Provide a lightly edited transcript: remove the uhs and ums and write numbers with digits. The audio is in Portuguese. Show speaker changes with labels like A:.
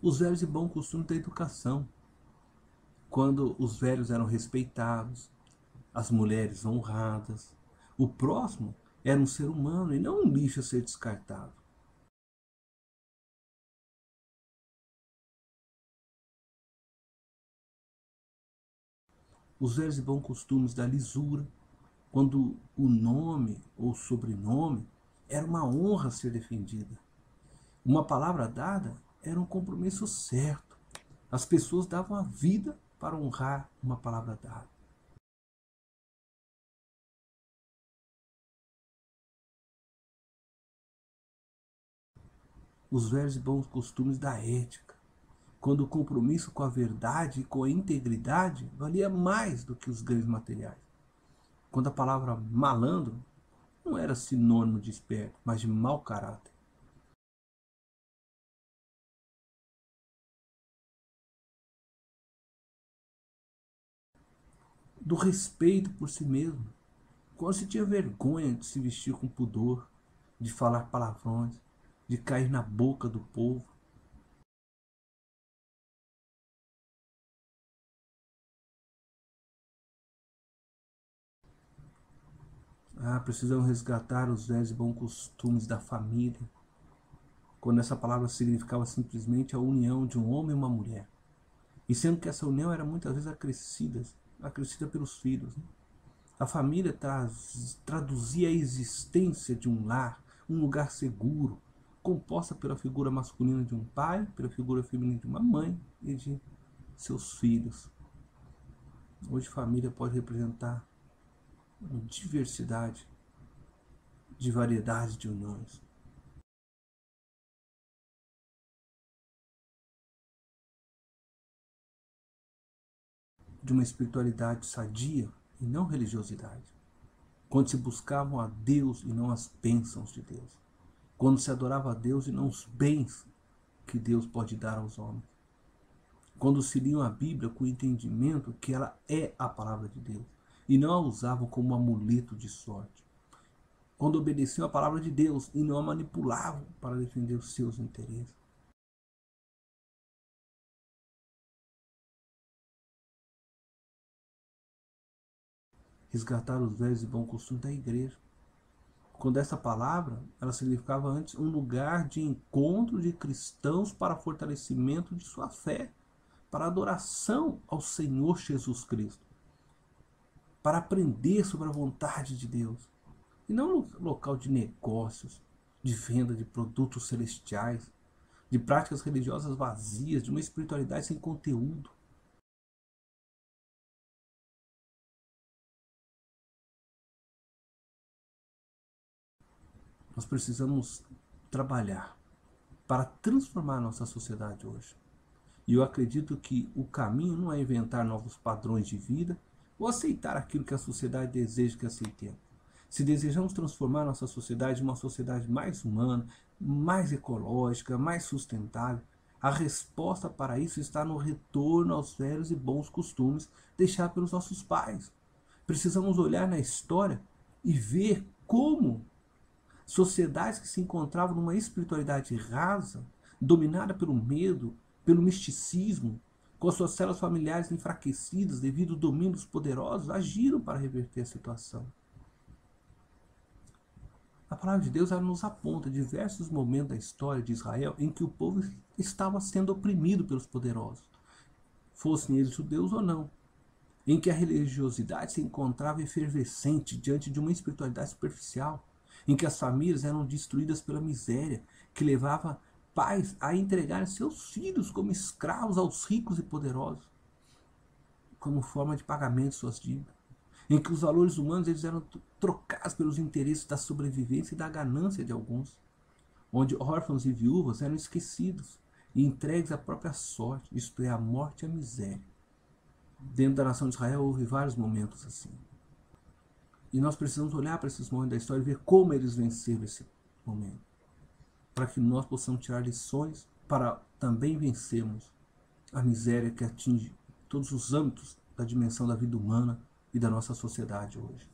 A: Os velhos e bons costumes da educação, quando os velhos eram respeitados, as mulheres honradas, o próximo era um ser humano e não um lixo a ser descartado. Os velhos e bons costumes da lisura, quando o nome ou sobrenome era uma honra a ser defendida. Uma palavra dada era um compromisso certo. As pessoas davam a vida para honrar uma palavra dada. Os velhos e bons costumes da ética, quando o compromisso com a verdade e com a integridade valia mais do que os ganhos materiais. Quando a palavra malandro não era sinônimo de esperto, mas de mau caráter. Do respeito por si mesmo, quando se tinha vergonha de se vestir com pudor, de falar palavrões, de cair na boca do povo. Precisamos resgatar os velhos e bons costumes da família, quando essa palavra significava simplesmente a união de um homem e uma mulher. E sendo que essa união era muitas vezes acrescida pelos filhos. Né? A família traduzia a existência de um lar, um lugar seguro, composta pela figura masculina de um pai, pela figura feminina de uma mãe e de seus filhos. Hoje família pode representar uma diversidade de variedades de uniões. De uma espiritualidade sadia e não religiosidade. Quando se buscavam a Deus e não as bênçãos de Deus. Quando se adorava a Deus e não os bens que Deus pode dar aos homens. Quando se liam a Bíblia com o entendimento que ela é a palavra de Deus e não a usavam como um amuleto de sorte. Quando obedeciam a palavra de Deus e não a manipulavam para defender os seus interesses. Resgatar os velhos e bons costumes da igreja. Quando essa palavra, ela significava antes um lugar de encontro de cristãos para fortalecimento de sua fé, para adoração ao Senhor Jesus Cristo, para aprender sobre a vontade de Deus, e não um local de negócios, de venda de produtos celestiais, de práticas religiosas vazias, de uma espiritualidade sem conteúdo. Nós precisamos trabalhar para transformar a nossa sociedade hoje. E eu acredito que o caminho não é inventar novos padrões de vida ou aceitar aquilo que a sociedade deseja que aceitemos. Se desejamos transformar nossa sociedade em uma sociedade mais humana, mais ecológica, mais sustentável, a resposta para isso está no retorno aos velhos e bons costumes deixados pelos nossos pais. Precisamos olhar na história e ver como sociedades que se encontravam numa espiritualidade rasa, dominada pelo medo, pelo misticismo, com suas células familiares enfraquecidas devido ao domínio dos poderosos, agiram para reverter a situação. A palavra de Deus ela nos aponta diversos momentos da história de Israel em que o povo estava sendo oprimido pelos poderosos, fossem eles judeus ou não, em que a religiosidade se encontrava efervescente diante de uma espiritualidade superficial, em que as famílias eram destruídas pela miséria, que levava pais a entregarem seus filhos como escravos aos ricos e poderosos, como forma de pagamento de suas dívidas, em que os valores humanos eles eram trocados pelos interesses da sobrevivência e da ganância de alguns, onde órfãos e viúvas eram esquecidos e entregues à própria sorte, isto é, à morte e à miséria. Dentro da nação de Israel houve vários momentos assim. E nós precisamos olhar para esses momentos da história e ver como eles venceram esse momento, para que nós possamos tirar lições para também vencermos a miséria que atinge todos os âmbitos da dimensão da vida humana e da nossa sociedade hoje.